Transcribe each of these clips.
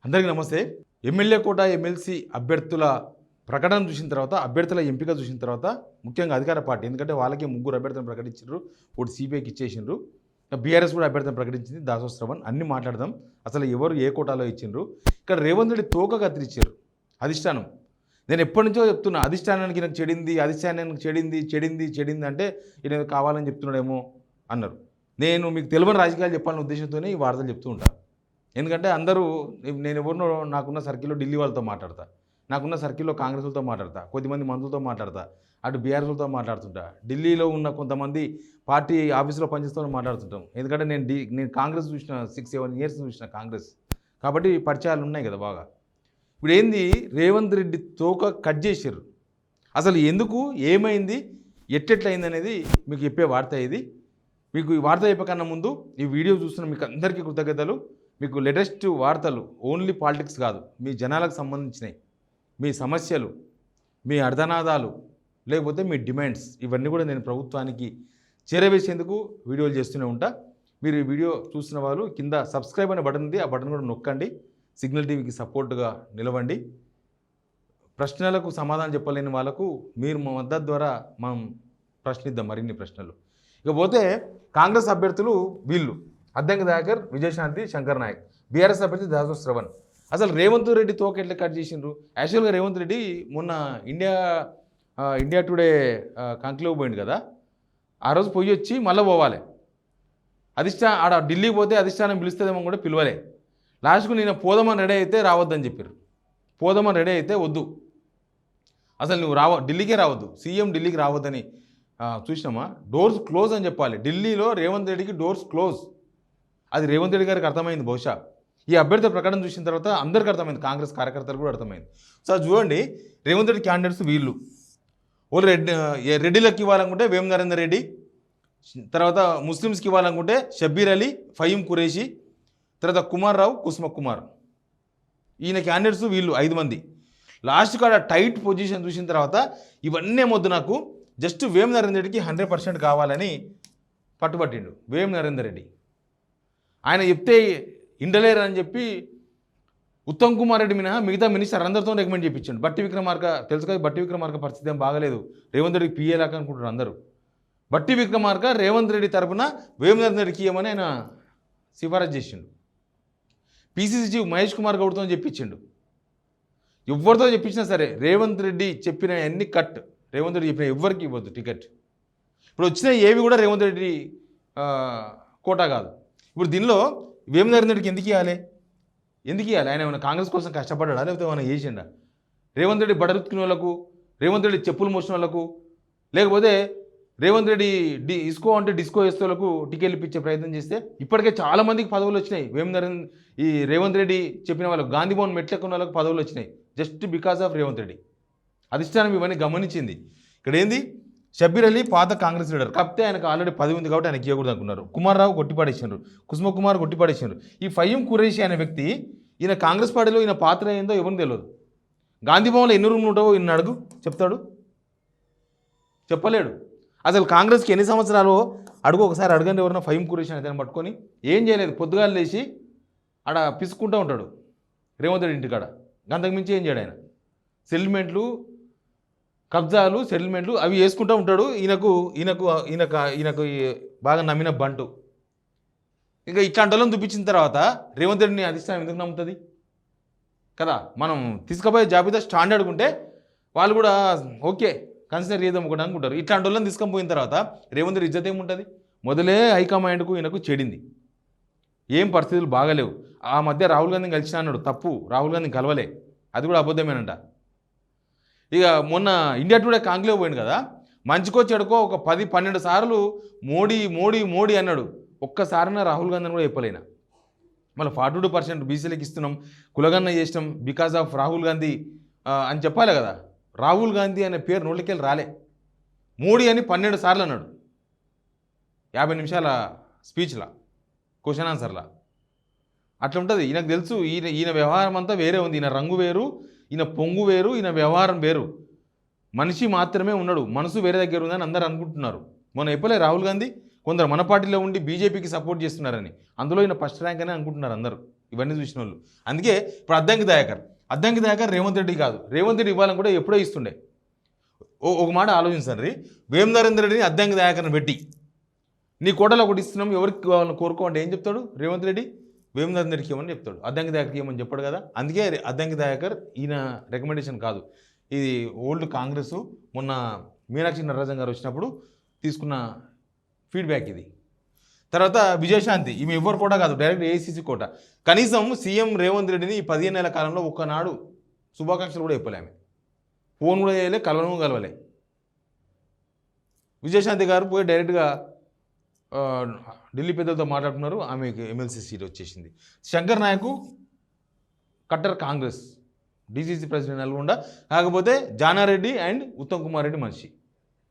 అందరికీ నమస్తే. ఎమ్మెల్యే కోట ఎమ్మెల్సీ అభ్యర్థుల ప్రకటన చూసిన తర్వాత, అభ్యర్థుల ఎంపిక చూసిన తర్వాత, ముఖ్యంగా అధికార పార్టీ, ఎందుకంటే వాళ్ళకి 3 అభ్యర్థులను ప్రకటించారు, ఒకటి సిపిఐకి ఇచ్చేసిండ్రు, బీఆర్ఎస్ కూడా అభ్యర్థులను ప్రకటించింది, దాసో శ్రవణ్. అన్ని మాట్లాడదాం. అసలు ఎవరు ఏ కోటాలో ఇచ్చిండ్రు, ఇక్కడ రేవంత్ రెడ్డి తోక కత్తిరించారు అధిష్టానం. నేను ఎప్పటి నుంచో చెప్తున్నా, అధిష్టానానికి నాకు చెడింది, అధిష్టానానికి చెడింది అంటే ఈయన కావాలని చెప్తున్నాడేమో అన్నారు. నేను మీకు తెలియని రాజకీయాలు చెప్పాలనే ఉద్దేశంతోనే ఈ వార్తలు చెప్తూ ఉంటాను. ఎందుకంటే అందరూ, నేను ఎవరినో నాకున్న సర్కిల్లో ఢిల్లీ వాళ్ళతో మాట్లాడతా, నాకున్న సర్కిల్లో కాంగ్రెస్ వాళ్ళతో మాట్లాడతా, కొద్దిమంది మంత్రులతో మాట్లాడతా, అటు బీఆర్ఎస్లతో మాట్లాడుతుంటా, ఢిల్లీలో ఉన్న కొంతమంది పార్టీ ఆఫీసులో పనిచేస్తూ మాట్లాడుతుంటాం. ఎందుకంటే నేను కాంగ్రెస్ చూసిన 6-7 ఇయర్స్ చూసిన కాంగ్రెస్, కాబట్టి పరిచయాలు ఉన్నాయి కదా బాగా. ఇప్పుడు ఏంది, రేవంత్ రెడ్డి తోక కట్ చేశారు. అసలు ఎందుకు, ఏమైంది, ఎట్టెట్లయింది అనేది మీకు చెప్పే వార్త ఇది. మీకు ఈ వార్త చెప్పకన్నా ముందు ఈ వీడియో చూస్తున్న మీకు అందరికీ కృతజ్ఞతలు. మీకు లేటెస్ట్ వార్తలు, ఓన్లీ పాలిటిక్స్ కాదు, మీ జనాలకు సంబంధించినవి, మీ సమస్యలు, మీ అర్ధనాదాలు, లేకపోతే మీ డిమాండ్స్, ఇవన్నీ కూడా నేను ప్రభుత్వానికి చేరవేసేందుకు వీడియోలు చేస్తూనే ఉంటా. మీరు ఈ వీడియో చూస్తున్న వాళ్ళు కింద సబ్స్క్రైబ్ అనే బటన్ ఉంది, ఆ బటన్ కూడా నొక్కండి. సిగ్నల్ టీవీకి సపోర్ట్గా నిలవండి. ప్రశ్నలకు సమాధానం చెప్పలేని వాళ్ళకు మీరు మా మద్దతు ద్వారా మనం ప్రశ్నిద్దాం మరిన్ని ప్రశ్నలు. ఇకపోతే కాంగ్రెస్ అభ్యర్థులు వీళ్ళు అద్దంకి దయాకర్, విజయశాంతి, శంకర్ నాయక్. బీఆర్ఎస్ అభ్యర్థి దాసో శ్రవణ్. అసలు రేవంత్ రెడ్డి తోక ఎట్లా కట్ చేసిండ్రు? యాక్చువల్గా రేవంత్ రెడ్డి మొన్న ఇండియా టుడే కంక్లేవ్ పోయింది కదా, ఆ రోజు పోయి వచ్చి మళ్ళీ పోవాలి. ఆడ ఢిల్లీకి పోతే అధిష్టానం పిలుస్తుందేమో కూడా పిలవలే. లాస్ట్కు నేను పోదామని రెడీ అయితే రావద్దని చెప్పారు. పోదామని రెడీ అయితే వద్దు, అసలు నువ్వు ఢిల్లీకే రావద్దు, సీఎం ఢిల్లీకి రావద్దని చూసినామా. డోర్స్ క్లోజ్ అని చెప్పాలి. ఢిల్లీలో రేవంత్ రెడ్డికి డోర్స్ క్లోజ్. అది రేవంత్ రెడ్డి గారికి అర్థమైంది. బహుశా ఈ అభ్యర్థి ప్రకటన చూసిన తర్వాత అందరికీ అర్థమైంది, కాంగ్రెస్ కార్యకర్తలు కూడా అర్థమైంది. సో చూడండి, రేవంత్ రెడ్డి క్యాండిడేట్స్ వీళ్ళు. ఓ రెడ్డిలకు ఇవ్వాలనుకుంటే వేం నరేందర్ రెడ్డి, తర్వాత ముస్లిమ్స్కి ఇవ్వాలనుకుంటే షబ్బీర్ అలీ, ఫహీం ఖురేషి, తర్వాత కుమార్ రావు, కుస్మ కుమార్. ఈయన క్యాండిడేట్స్ వీళ్ళు 5 మంది. లాస్ట్ కాడ టైట్ పొజిషన్ చూసిన తర్వాత ఇవన్నీ మొద్దు, నాకు జస్ట్ వేం నరేందర్ రెడ్డికి 100% కావాలని పట్టుబట్టిండు వేం నరేందర్ రెడ్డి. ఆయన చెప్తే ఇండలేరు అని చెప్పి ఉత్తమ్ కుమార్ రెడ్డి మినహా మిగతా మినిస్టర్ అందరితో రికమెండ్ చేయించండు. బట్టి విక్రమార్క తెలుసు కదా, బట్టి విక్రమార్క పరిస్థితి ఏం బాగలేదు, రేవంత్ రెడ్డికి పిఏలాక అనుకుంటున్నారు అందరూ. బట్టి విక్రమార్క రేవంత్ రెడ్డి తరఫున వేం నరేందర్ రెడ్డికి ఇవ్వమని ఆయన సిఫారసు చేసిండు. పీసీసీ చీఫ్ మహేష్ కుమార్ గౌడ్తో చెప్పించిండు. ఎవరితో చెప్పించినా సరే రేవంత్ రెడ్డి చెప్పిన అన్ని కట్, రేవంత్ రెడ్డి చెప్పిన ఎవరికి ఇవ్వద్దు టికెట్. ఇప్పుడు వచ్చిన ఏవి కూడా రేవంత్ రెడ్డి కోటా కాదు. ఇప్పుడు దీనిలో వేం నరేందర్ రెడ్డికి ఎందుకు ఇవ్వాలి? ఆయన ఏమైనా కాంగ్రెస్ కోసం కష్టపడ్డా, లేకపోతే ఏమైనా చేసిండా? రేవంత్ రెడ్డి బడరుతుకునే వాళ్ళకు, రేవంత్ రెడ్డి చెప్పులు మోసిన వాళ్ళకు, లేకపోతే రేవంత్ రెడ్డి ఇస్కో అంటే డిస్కో వేసే వాళ్ళకు టికెట్లు ఇప్పించే ప్రయత్నం చేస్తే ఇప్పటికే చాలామందికి పదవులు వచ్చినాయి. ఈ రేవంత్ రెడ్డి చెప్పిన వాళ్ళకు, గాంధీ భవన్ మెట్లెక్కున్న వాళ్ళకు పదవులు వచ్చినాయి just because of Revanth Reddy. అధిష్టానం ఇవన్నీ గమనించింది. ఇక్కడ ఏంది, షబ్బీర్ అలీ పాత కాంగ్రెస్ లీడర్, కాకపోతే ఆయనకు ఆల్రెడీ 10 ఉంది కాబట్టి ఆయనకి ఇవ్వకూడదు అనుకున్నారు. కుమార్ రావు కొట్టిపడేసారు, కుస్మ కుమార్ కొట్టిపడేసారు. ఈ ఫహీం ఖురేషి అనే వ్యక్తి, ఈయన కాంగ్రెస్ పార్టీలో ఈయన పాత్ర ఏందో ఎవరిని తెలియదు. గాంధీ భవన్లో ఎన్ని రూమ్లు ఉంటావో ఈయన అడుగు, చెప్తాడు? చెప్పలేడు. అసలు కాంగ్రెస్కి ఎన్ని సంవత్సరాలు అడుగు, ఒకసారి అడగండి ఎవరన్నా. ఫహీం ఖురేషి అని దాన్ని పట్టుకొని ఏం చేయలేదు, పొద్దుగాలు లేచి ఆడ పిసుకుంటూ ఉంటాడు రేవంత్ రెడ్డి ఇంటికాడ. అంతకు మించి ఏం చేయడు ఆయన. సెటిల్మెంట్లు, కబ్జాలు, సెటిల్మెంట్లు అవి వేసుకుంటూ ఉంటాడు. ఈయనకు బాగా నమ్మిన బంటు. ఇంకా ఇట్లాంటి వాళ్ళని చూపించిన తర్వాత రేవంత్ రెడ్డిని అధిష్టానం ఎందుకు నమ్ముతుంది కదా? మనం తీసుకుపోయే జాబితా స్టాండర్డ్ ఉంటే వాళ్ళు కూడా ఓకే కన్సిడర్ చేద్దాం ఒకటి అనుకుంటారు. ఇట్లాంటి వాళ్ళని తీసుకొని పోయిన తర్వాత రేవంత్ రెడ్డి ఇజ్జత్ ఏముంటుంది? మొదలే హైకమాండ్కు ఈయనకు చెడింది, ఏం పరిస్థితులు బాగలేవు. ఆ మధ్య రాహుల్ గాంధీని కలిసిన అన్నాడు, తప్పు. రాహుల్ గాంధీని కలవలే, అది కూడా అబద్ధమేనంట. ఇక మొన్న ఇండియా టుడే కాంక్లేవ్ పోయింది కదా, మంచికో చెడుకో ఒక 10-12 సార్లు మోడీ అన్నాడు. ఒక్కసారైనా రాహుల్ గాంధీని కూడా చెప్పలేనా. మళ్ళీ 42% బీసీలకు ఇస్తున్నాం, కులగన్న చేసినాం బికాస్ ఆఫ్ రాహుల్ గాంధీ అని చెప్పాలి కదా. రాహుల్ గాంధీ అనే పేరు నోట్లకెళ్ళి రాలే. మోడీ అని 12 సార్లు అన్నాడు 50 నిమిషాల స్పీచ్లా, క్వశ్చన్ ఆన్సర్లా. అట్లా ఉంటుంది. ఈయనకు తెలుసు ఈయన వ్యవహారం అంతా వేరే ఉంది. ఈయన రంగు వేరు, ఈయన పొంగు వేరు, ఈయన వ్యవహారం వేరు. మనిషి మాత్రమే ఉన్నాడు, మనసు వేరే దగ్గర ఉందని అందరూ అనుకుంటున్నారు. మొన్న చెప్పలే రాహుల్ గాంధీ కొందరు మన పార్టీలో ఉండి బీజేపీకి సపోర్ట్ చేస్తున్నారని, అందులో ఈయన ఫస్ట్ ర్యాంక్ అని అనుకుంటున్నారు అందరూ. ఇవన్నీ చూసిన వాళ్ళు. అందుకే ఇప్పుడు అద్దంకి దయాకర్ రేవంత్ రెడ్డి కాదు, రేవంత్ రెడ్డి ఇవ్వాలని కూడా ఎప్పుడో ఇస్తుండే. ఒక మాట ఆలోచించండి, వేం నరేందర్ రెడ్డిని అద్దంకి దయాకర్ని పెట్టి నీ కోటలో ఒకటి ఇస్తున్నాం ఎవరికి కావాలని కోరుకోమంటే ఏం చెప్తాడు రేవంత్ రెడ్డి? వేం నరేందర్ రెడ్డికి ఇవ్వమని చెప్తాడు, అద్దంకి దయాకర్కి ఇవ్వమని చెప్పాడు కదా. అందుకే అద్దంకి దయాకర్ ఈయన రికమెండేషన్ కాదు, ఇది ఓల్డ్ కాంగ్రెస్ మొన్న మీనాక్షి నటరాజన్ గారు వచ్చినప్పుడు తీసుకున్న ఫీడ్బ్యాక్ ఇది. తర్వాత విజయశాంతి, ఈమె ఎవరు కోట కాదు, డైరెక్ట్ ఏఐసీసీ కోట. కనీసం సీఎం రేవంత్ రెడ్డిని ఈ 15 నెలల కాలంలో ఒక్కనాడు శుభాకాంక్షలు కూడా చెప్పలే ఆమె, ఫోన్ కూడా చేయలే, కలవలే. విజయశాంతి గారు పోయి డైరెక్ట్గా ఢిల్లీ పెద్దలతో మాట్లాడుతున్నారు, ఆమెకి ఎమ్మెల్సీ సీట్ వచ్చేసింది. శంకర్ నాయకు కట్టర్ కాంగ్రెస్, డీసీసీ ప్రెసిడెంట్ నల్గొండ, కాకపోతే జానారెడ్డి అండ్ ఉత్తమ్ కుమార్ రెడ్డి మనిషి,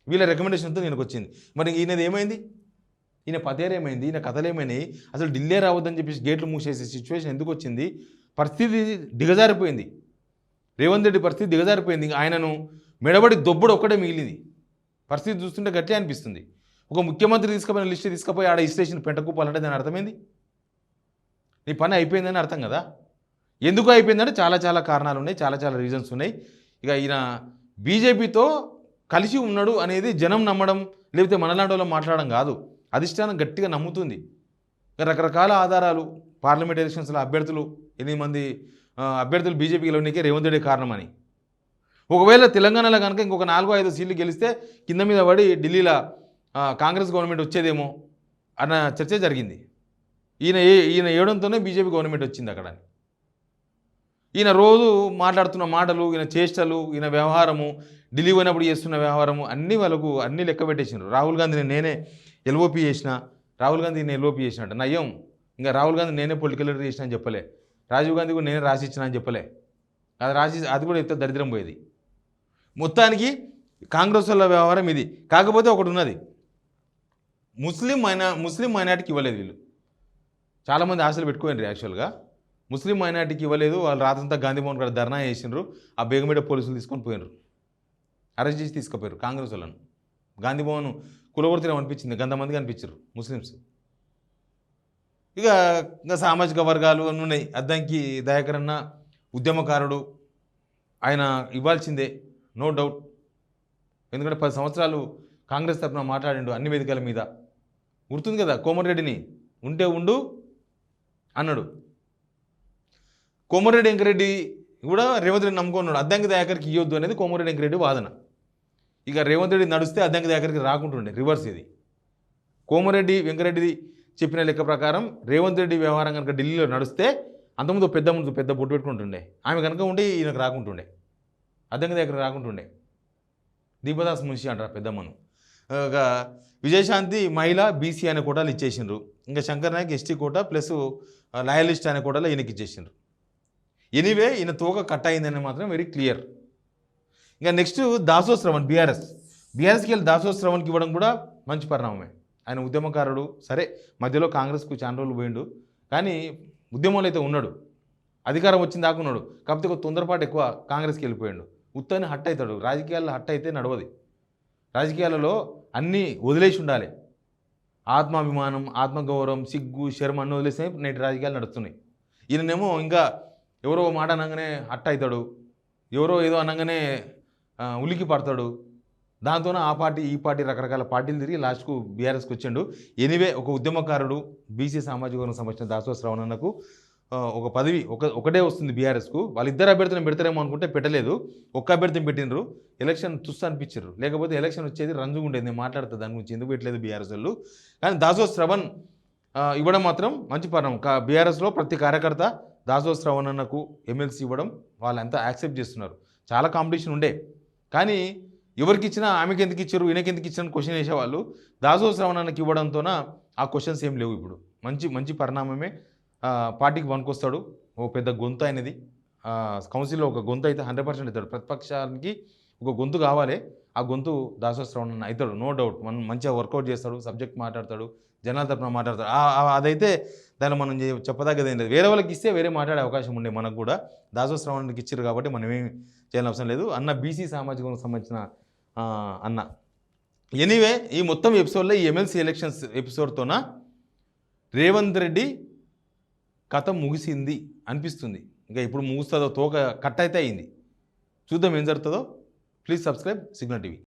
వీళ్ళ రికమెండేషన్తో ఈయనకు వచ్చింది. మరి ఈయనది ఏమైంది? ఈయన పతేరేమైంది? ఈయన కథలు ఏమైనాయి? అసలు ఢిల్లీ రావద్దని చెప్పేసి గేట్లు మూసేసే సిచ్యువేషన్ ఎందుకు వచ్చింది? పరిస్థితి దిగజారిపోయింది, రేవంత్ రెడ్డి పరిస్థితి దిగజారిపోయింది. ఆయనను మెడబడి దొబ్బడు ఒక్కడే మిగిలింది. పరిస్థితి చూస్తుంటే గట్టిగా అనిపిస్తుంది. ఒక ముఖ్యమంత్రి తీసుకుపోయిన లిస్ట్ తీసుకుపోయి ఆడ ఇస్టేషన్ పెంటకూపాలంటే దాని అర్థమైంది, నీ పని అయిపోయిందని అర్థం కదా. ఎందుకు అయిపోయిందంటే చాలా కారణాలు ఉన్నాయి, చాలా రీజన్స్ ఉన్నాయి. ఇక ఈయన బీజేపీతో కలిసి ఉన్నాడు అనేది జనం నమ్మడం, లేకపోతే మనలాంటి వాళ్ళు మాట్లాడడం కాదు, అధిష్టానం గట్టిగా నమ్ముతుంది. రకరకాల ఆధారాలు, పార్లమెంట్ ఎలక్షన్స్లో 8 మంది అభ్యర్థులు బీజేపీకి గెలవడానికే రేవంత్ రెడ్డి కారణమని. ఒకవేళ తెలంగాణలో కనుక ఇంకొక 4-5 సీట్లు గెలిస్తే కింద మీద పడి ఢిల్లీలో కాంగ్రెస్ గవర్నమెంట్ వచ్చేదేమో అన్న చర్చ జరిగింది. ఈయన ఏడంతోనే బీజేపీ గవర్నమెంట్ వచ్చింది అక్కడ. ఈయన రోజు మాట్లాడుతున్న మాటలు, ఈయన చేష్టలు, ఈయన వ్యవహారము, ఢిల్లీ పోయినప్పుడు చేస్తున్న వ్యవహారము అన్నీ లెక్క పెట్టేసినారు. రాహుల్ గాంధీని నేనే ఎల్ఓపీ చేసిన, రాహుల్ గాంధీని ఎల్ఓపీ చేసినట్టు నయ్యం. ఇంకా రాహుల్ గాంధీ నేనే పొలిటికల్ లీడర్ చేసిన అని చెప్పలే, రాజీవ్ గాంధీ కూడా నేనే రాసి ఇచ్చిన అని చెప్పలే. అది కూడా ఎంత దరిద్రం పోయేది. మొత్తానికి కాంగ్రెస్ వాళ్ళ వ్యవహారం ఇది. కాకపోతే ఒకటి ఉన్నది, ముస్లిం మైనార్టీకి ఇవ్వలేదు వీళ్ళు. చాలామంది ఆశలు పెట్టుకోండి. యాక్చువల్గా ముస్లిం మైనార్టీకి ఇవ్వలేదు. వాళ్ళు రాత్రంతా గాంధీభవన్ గారు ధర్నా చేసినారు, ఆ బేగమేడ పోలీసులు తీసుకొని పోయినారు, అరెస్ట్ చేసి తీసుకుపోయారు కాంగ్రెస్ వాళ్ళను. గాంధీభవన్ కులవర్తిలో అనిపించింది, గంతమందికి అనిపించారు ముస్లిమ్స్. ఇక సామాజిక వర్గాలు అన్నీ ఉన్నాయి. అద్దంకి దయాకర్ అన్న ఉద్యమకారుడు, ఆయన ఇవ్వాల్సిందే, నో డౌట్. ఎందుకంటే 10 సంవత్సరాలు కాంగ్రెస్ తరఫున మాట్లాడిండు అన్ని వేదికల మీద. గుర్తుంది కదా, కోమటిరెడ్డిని ఉంటే ఉండు అన్నాడు. కోమటిరెడ్డి వెంకరెడ్డి కూడా రేవంత్ రెడ్డి నమ్ముకున్నాడు, అద్దంకి దయాకర్కి ఇవ్వద్దు అనేది కోమటిరెడ్డి వెంకరెడ్డి వాదన. ఇక రేవంత్ రెడ్డి నడిస్తే అద్దంకి దయాకర్కి రాకుంటుండే, రివర్స్ ఇది. కోమటిరెడ్డి వెంకరెడ్డి చెప్పిన లెక్క ప్రకారం రేవంత్ రెడ్డి వ్యవహారం కనుక ఢిల్లీలో నడిస్తే అంతకుముందు పెద్ద బొట్టు పెట్టుకుంటుండే, ఆమె కనుక ఉంటే ఈయనకు రాకుంటుండే, అద్దంకి దయాకర్కి రాకుంటుండే. దీపదాస్ మున్షి అంటారు పెద్దమ్మను. విజయశాంతి మహిళ బీసీ అనే కోటాలు ఇచ్చేసిండ్రు. ఇంకా Shankar Naik ST quota plus loyalist అనే కోటాలో ఈయనకి ఇచ్చేసిండ్రు. ఎనీవే ఈయన తోక కట్ అయిందని మాత్రం వెరీ క్లియర్. ఇంకా నెక్స్ట్ దాసో శ్రవణ్, బీఆర్ఎస్కి వెళ్ళి దాసో శ్రవణ్కి ఇవ్వడం కూడా మంచి పరిణామమే. ఆయన ఉద్యమకారుడు, సరే మధ్యలో కాంగ్రెస్కు చాలా రోజులు పోయిండు, కానీ ఉద్యమంలో అయితే ఉన్నాడు, అధికారం వచ్చిన దాకా ఉన్నాడు. కాకపోతే ఒక తొందరపాటు ఎక్కువ, కాంగ్రెస్కి వెళ్ళిపోయాడు. ఉత్తని హట్ అవుతాడు, రాజకీయాల్లో హట్ అయితే నడవది. రాజకీయాలలో అన్నీ వదిలేసి ఉండాలి. ఆత్మాభిమానం, ఆత్మగౌరవం, సిగ్గు, శర్మ అన్నీ వదిలేస్తే నేటి రాజకీయాలు నడుస్తున్నాయి. ఈయననేమో ఇంకా ఎవరో మాట అనగానే హట్ అవుతాడు, ఎవరో ఏదో అనగానే ఉలికి పడతాడు. దాంతోనే ఆ పార్టీ ఈ పార్టీ రకరకాల పార్టీలు తిరిగి లాస్ట్కు బీఆర్ఎస్కి వచ్చిండు. ఎనీవే ఒక ఉద్యమకారుడు, బీసీ సామాజిక వర్గం సంబంధించిన దాసో శ్రవణన్నకు ఒక పదవి ఒకటే వస్తుంది బీఆర్ఎస్కు. వాళ్ళిద్దరు అభ్యర్థులను పెడతారేమో అనుకుంటే పెట్టలేదు, ఒక్క అభ్యర్థిని పెట్టినరు. ఎలక్షన్ తుస్సు అనిపించారు, లేకపోతే ఎలక్షన్ వచ్చేది రంజుగా ఉండేది. నేను మాట్లాడుతుంది దాని గురించి, ఎందుకు పెట్టలేదు బీఆర్ఎస్ వాళ్ళు. కానీ దాసో శ్రవణ్ ఇవ్వడం మాత్రం మంచి పరిణామం. బీఆర్ఎస్లో ప్రతి కార్యకర్త దాసో శ్రవణ్ అన్నకు ఎమ్మెల్సీ ఇవ్వడం వాళ్ళంతా యాక్సెప్ట్ చేస్తున్నారు. చాలా కాంపిటీషన్ ఉండే, కానీ ఎవరికి ఇచ్చినా ఆమెకి ఎందుకు ఇచ్చారు, ఈయనకి ఎందుకు ఇచ్చారని క్వశ్చన్ వేసేవాళ్ళు. దాసో శ్రవణ్ అన్నకి ఇవ్వడంతోన ఆ క్వశ్చన్స్ ఏం లేవు. ఇప్పుడు మంచి పరిణామమే. పార్టీకి పనికొస్తాడు, ఓ పెద్ద గొంతు అయినది. కౌన్సిల్లో ఒక గొంతు అయితే 100% అవుతాడు. ప్రతిపక్షానికి ఒక గొంతు కావాలి, ఆ గొంతు దాసో శ్రవణ్ అన్న అవుతాడు, నో డౌట్. మనం మంచిగా వర్కౌట్ చేస్తాడు, సబ్జెక్ట్ మాట్లాడతాడు, జనాల తరపున మాట్లాడతాడు. అదైతే దాన్ని మనం చెప్పదగ్గది ఏం లేదు. వేరే వాళ్ళకి ఇస్తే వేరే మాట్లాడే అవకాశం ఉండే మనకు కూడా. దాసో శ్రవణ్కి ఇచ్చారు కాబట్టి మనం ఏం చేయాల్సిన అవసరం లేదు. అన్న బీసీ సామాజిక సంబంధించిన అన్న. ఎనీవే ఈ మొత్తం ఎపిసోడ్లో, ఈ ఎమ్మెల్సీ ఎలక్షన్స్ ఎపిసోడ్తోన రేవంత్ రెడ్డి కథ ముగిసింది అనిపిస్తుంది. ఇంకా ఇప్పుడు ముగుస్తుందో తోక కట్ అయితే అయింది. చూద్దాం ఏం జరుగుతుందో. Please subscribe signal TV.